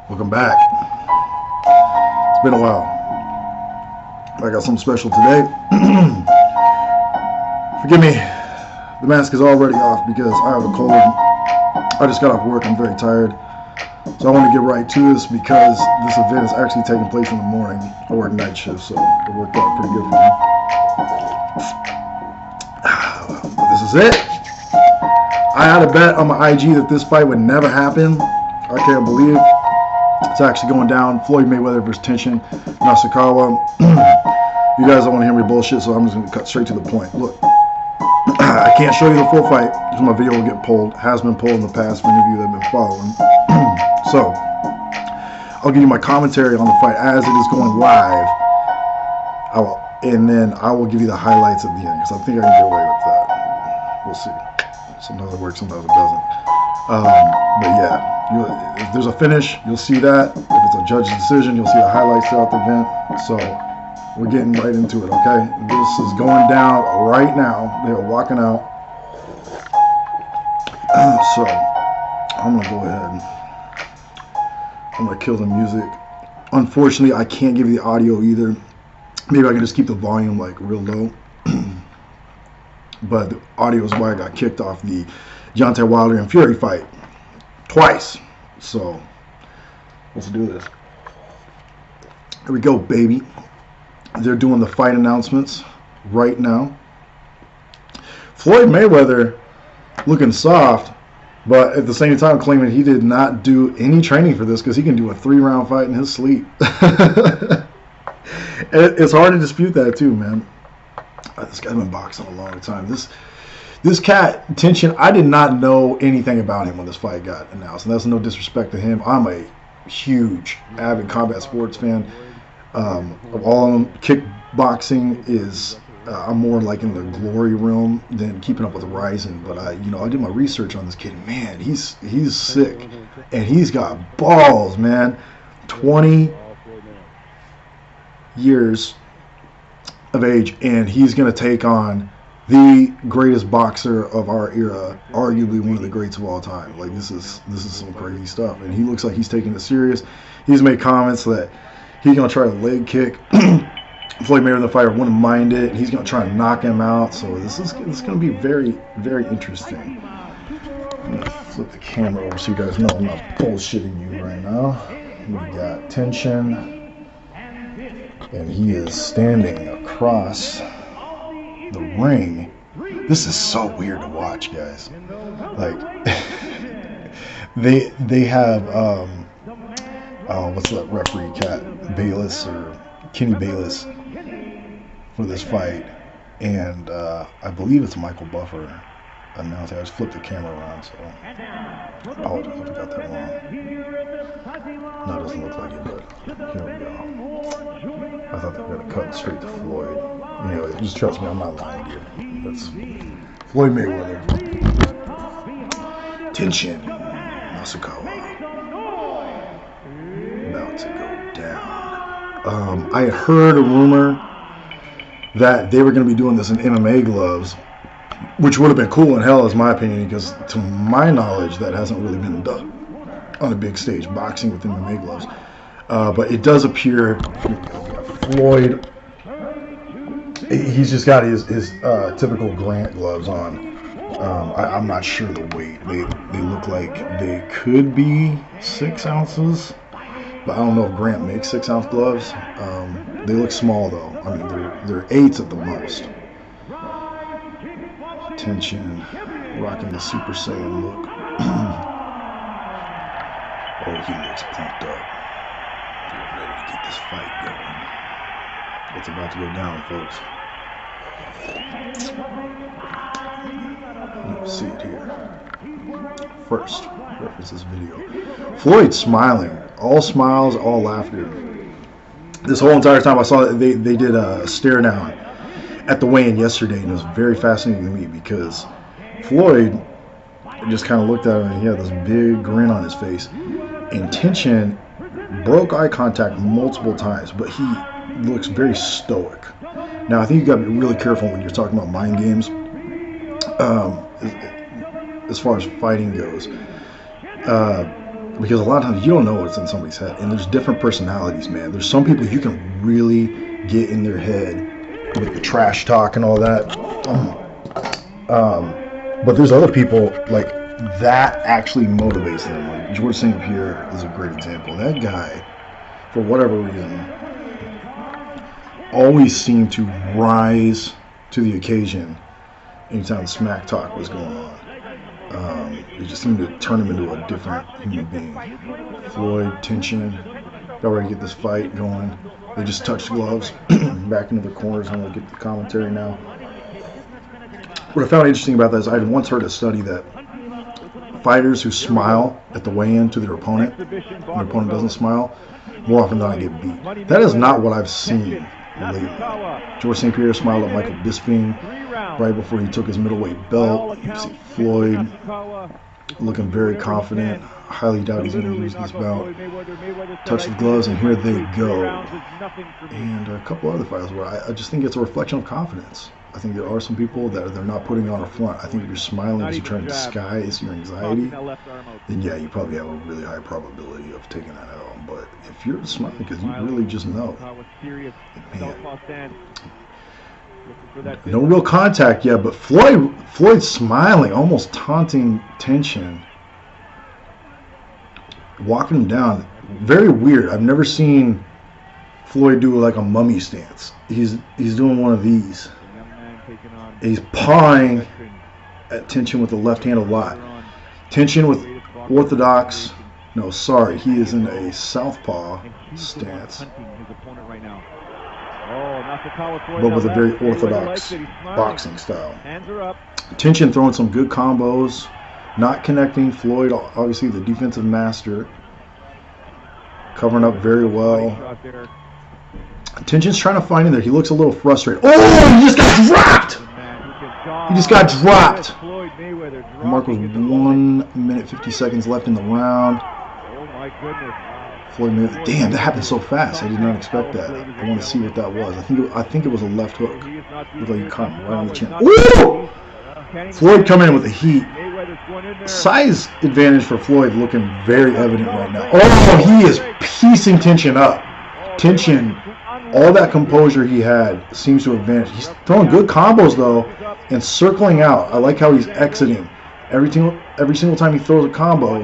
Welcome back. It's been a while. I got something special today. Forgive me, the mask is already off because I have a cold. I just got off work, I'm very tired. So I want to get right to this because this event is actually taking place in the morning. I work night shift, so it worked out pretty good for me. But this is it. I had a bet on my IG that this fight would never happen. I can't believe it's actually going down. Floyd Mayweather versus Tenshin Nasukawa. You guys don't want to hear me bullshit, so I'm just going to cut straight to the point. Look, I can't show you the full fight because my video will get pulled. Has been pulled in the past for any of you that have been following. So, I'll give you my commentary on the fight as it is going live. And then I will give you the highlights at the end because I think I can get away with that. We'll see. Sometimes it works, sometimes it doesn't. But yeah, if there's a finish, you'll see that. If it's a judge's decision, you'll see the highlights throughout the event. So we're getting right into it, okay? This is going down right now. They're walking out. So I'm gonna go ahead. I'm gonna kill the music. Unfortunately, I can't give you the audio either. Maybe I can just keep the volume like real low. But the audio is why I got kicked off the Deontay Wilder and Fury fight twice. So let's do this. Here we go, baby. They're doing the fight announcements right now. Floyd Mayweather looking soft, but at the same time claiming he did not do any training for this because he can do a 3-round fight in his sleep. It's hard to dispute that too, man. This guy's been boxing a long time. This cat, Tenshin, I did not know anything about him when this fight got announced. And that's no disrespect to him. I'm a huge, avid combat sports fan. Of all of them, kickboxing is, I'm more like in the glory realm than keeping up with RIZIN. But I did my research on this kid. Man, he's sick. And he's got balls, man. 20 years of age, and he's going to take on the greatest boxer of our era, arguably one of the greats of all time. Like this is some crazy stuff, and he looks like he's taking it serious. He's made comments that he's going to try a leg kick. Floyd Mayweather, the fighter, wouldn't mind it. He's going to try and knock him out. So this is going to be very, very interesting. I'm going to flip the camera over so you guys know I'm not bullshitting you right now. We got Tenshin. And he is standing across the ring. This is so weird to watch, guys. Like they have what's that referee cat, Bayless or Kenny Bayless for this fight, and I believe it's Michael Buffer announcing. I just flipped the camera around, so I apologize if I got that wrong. No, it doesn't look like it, but here we go. I thought they were going to cut straight to Floyd. Anyway, just trust me, I'm not lying to you. That's Floyd Mayweather. Tenshin Nasukawa. About to go down. I had heard a rumor that they were going to be doing this in MMA gloves, which would have been cool in hell, is my opinion, because to my knowledge, that hasn't really been done on a big stage, boxing with MMA gloves. But it does appear Floyd, he's just got his typical Grant gloves on. I'm not sure the weight. They look like they could be 6 ounces, but I don't know if Grant makes 6-ounce gloves. They look small though. I mean, they're 8s at the most. Tenshin rocking the Super Saiyan look. Oh, he looks pumped up. Get ready to get this fight going. It's about to go down, folks. Let's see it here. First, reference this video. Floyd smiling. All smiles, all laughter. This whole entire time I saw that they did a stare down at the weigh-in yesterday, and it was very fascinating to me because Floyd just kind of looked at him and he had this big grin on his face. And Tenshin broke eye contact multiple times, but he looks very stoic. Now, I think you got to be really careful when you're talking about mind games. As far as fighting goes, Because a lot of times you don't know what's in somebody's head, and there's different personalities, man. There's some people you can really get in their head with the trash talk and all that. But there's other people like that actually motivates them. Like George St. Pierre is a great example. That guy, for whatever reason, always seemed to rise to the occasion anytime smack talk was going on. It just seemed to turn him into a different human being. Floyd, Tenshin, got ready to get this fight going. They just touched gloves, back into the corners. I'm going to get the commentary now. What I found interesting about that is I had once heard a study that fighters who smile at the weigh-in to their opponent, when their opponent doesn't smile, more often than not get beat. That is not what I've seen lately. George St. Pierre smiled at Michael Bisping right before he took his middleweight belt. You see Floyd looking very confident. Highly doubt he's going to use this bout. Touch the gloves, and here they go. And a couple other fighters where I just think it's a reflection of confidence. I think there are some people that they're not putting on a front. I think if you're smiling because you're trying to disguise your anxiety, then yeah, you probably have a really high probability of taking that out. But if you're smiling because you really just know, man, no real contact yet, but Floyd's smiling, almost taunting Tenshin, walking him down. Very weird. I've never seen Floyd do like a mummy stance. He's doing one of these. He's pawing at Tenshin with the left hand a lot. Tenshin with orthodox. No, sorry, he is in a southpaw stance, but with a very orthodox boxing style. Tenshin throwing some good combos, not connecting. Floyd, obviously the defensive master, covering up very well. Tenshin's trying to find in there. He looks a little frustrated. Oh, he just got dropped! He just got dropped. The mark was 1 minute 50 seconds left in the round. Floyd Mayweather. Damn, that happened so fast. I did not expect that. I want to see what that was. I think it was a left hook. Looked like he caught him right on the chin. Ooh! Floyd coming in with the heat. Size advantage for Floyd looking very evident right now. Oh, he is piecing Tenshin up. Tenshin, all that composure he had seems to have vanished. He's throwing good combos though and circling out. I like how he's exiting. Every single time he throws a combo,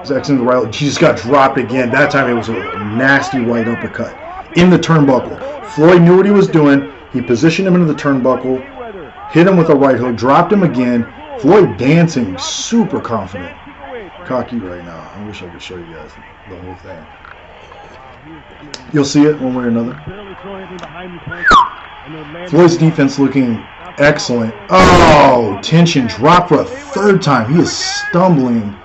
he's exiting the right. He just got dropped again. That time it was a nasty right uppercut in the turnbuckle. Floyd knew what he was doing. He positioned him into the turnbuckle, hit him with a right hook, dropped him again. Floyd dancing, super confident. Cocky right now. I wish I could show you guys the whole thing. You'll see it one way or another. Floyd's defense looking excellent. Oh, Tenshin dropped for a third time. He is stumbling.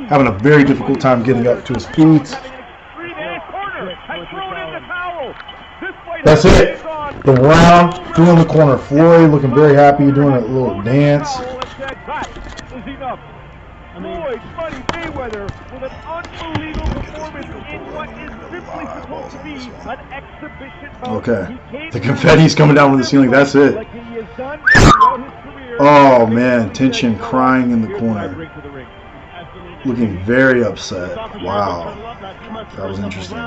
Having a very difficult time getting up to his feet. That's it. The round, through in the corner. Floyd looking very happy, doing a little dance. Floyd Money Mayweather with an unbelievable performance in what is simply supposed to be an exhibition. Okay. The confetti's coming down from the ceiling. That's it. Oh, man. Tenshin crying in the corner. Looking very upset. Wow. That was interesting.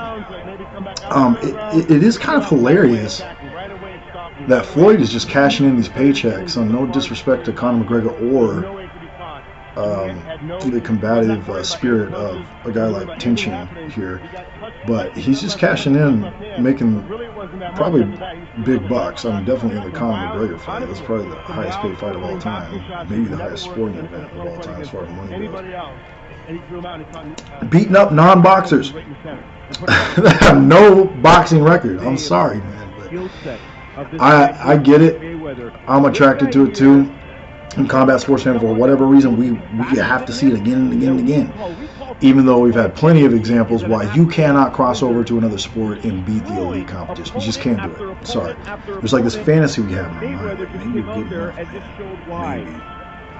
It is kind of hilarious that Floyd is just cashing in these paychecks. So no disrespect to Conor McGregor or the combative spirit of a guy like Tenshin here, but he's just cashing in, making probably big bucks. I mean, definitely in the Conor McGregor fight. That's probably the highest paid fight of all time, maybe the highest sporting event of all time as far as money goes. Beating up non-boxers that have no boxing record. I'm sorry, man, but I get it. I'm attracted to it too. In combat sports fan, for whatever reason, we have to see it again and again and again. Even though we've had plenty of examples why you cannot cross over to another sport and beat the elite competition. You just can't do it. Sorry. There's like this fantasy we have in our mind. Like maybe we're good enough. Maybe.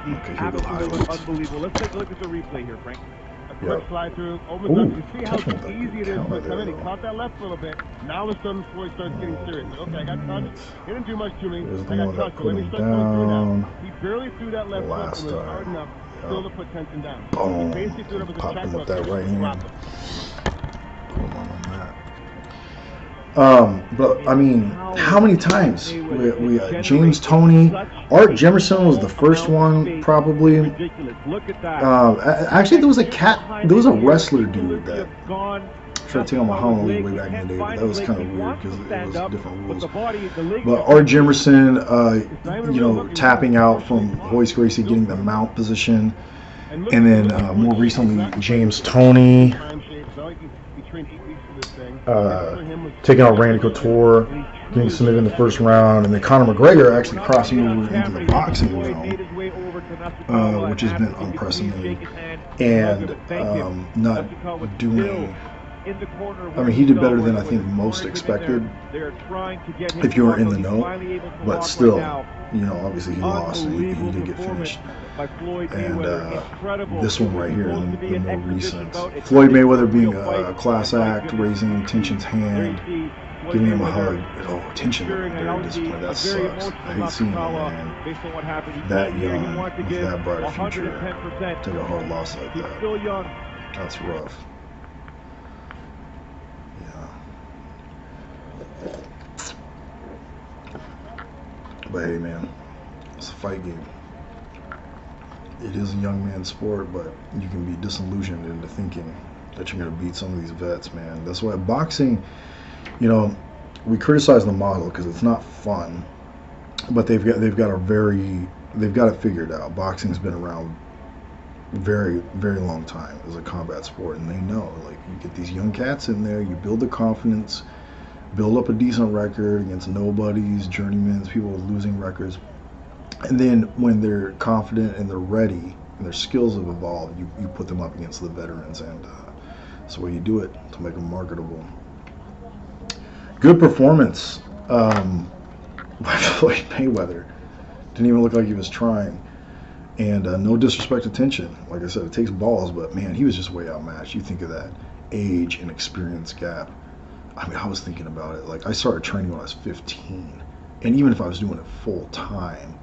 Okay, here go the highlights. Unbelievable. Let's take a look at the replay here, Frank. Yep. Slide through, Ooh, you see how easy it is for him. He caught that left a little bit. Now all of a sudden Floyd starts getting serious. Okay, I got touched. He didn't do much to me. There's the I got one that touched. put Let me him start going through now. down He barely threw that left last hook. It was hard time. enough. still to put Tenshin down. Boom. Basically threw it up as a Popped him checkbook with that right and hand. dropped him. Put him on that. But I mean, how many times we James Toney, Art Jemerson was the first one probably. Actually, there was a wrestler dude that tried to take on Muhammad Ali way back in the day, but that was kind of weird because it was different rules. But Art Jemerson, you know, tapping out from Royce Gracie, getting the mount position, and then more recently James Toney. Taking out Randy Couture, getting submitted in the first round, and then Conor McGregor actually crossing over into the boxing realm, which has been unprecedented, and not doing. I mean, he did better than I think most expected, if you were in the know, but still, you know, obviously he lost, and he did get finished. And this one right here, the more recent, Floyd Mayweather being a class act, raising Tenshin's hand, giving him a hug. Oh, Tenshin very disappointed. That sucks. I hate seeing that man that young with that bright a future take a hard loss like that. That's rough. But hey, man, it's a fight game. It is a young man's sport, but you can be disillusioned into thinking that you're going to beat some of these vets, man. That's why boxing, you know, we criticize the model because it's not fun, but they've got it figured out. Boxing's been around very, very long time as a combat sport, and they know, like, you get these young cats in there, you build the confidence, build up a decent record against nobodies, journeymans, people with losing records. And then when they're confident and they're ready and their skills have evolved, you put them up against the veterans, and that's the way you do it to make them marketable. Good performance by Floyd Mayweather. Didn't even look like he was trying. And no disrespect to Tenshin. Like I said, it takes balls, but man, he was just way outmatched. You think of that age and experience gap. I mean, I was thinking about it. Like, I started training when I was 15. And even if I was doing it full time,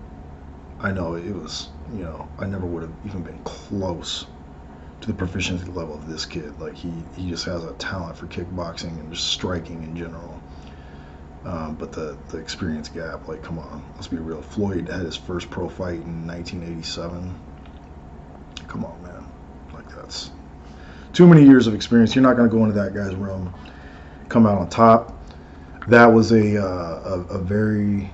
I know it was, you know, I never would have even been close to the proficiency level of this kid. Like, he just has a talent for kickboxing and just striking in general. But the experience gap, like, come on, let's be real. Floyd had his first pro fight in 1987. Come on, man. Like, that's too many years of experience. You're not going to go into that guy's room, come out on top. That was a very,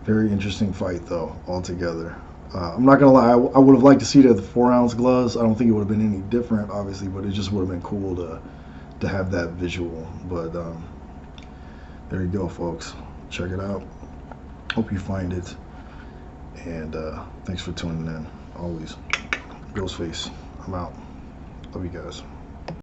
very interesting fight, though, altogether. I'm not going to lie, I would have liked to see it at the 4-ounce gloves. I don't think it would have been any different, obviously, but it just would have been cool to have that visual. But there you go, folks. Check it out. Hope you find it. And thanks for tuning in. Always. Ghostface. I'm out. Love you guys.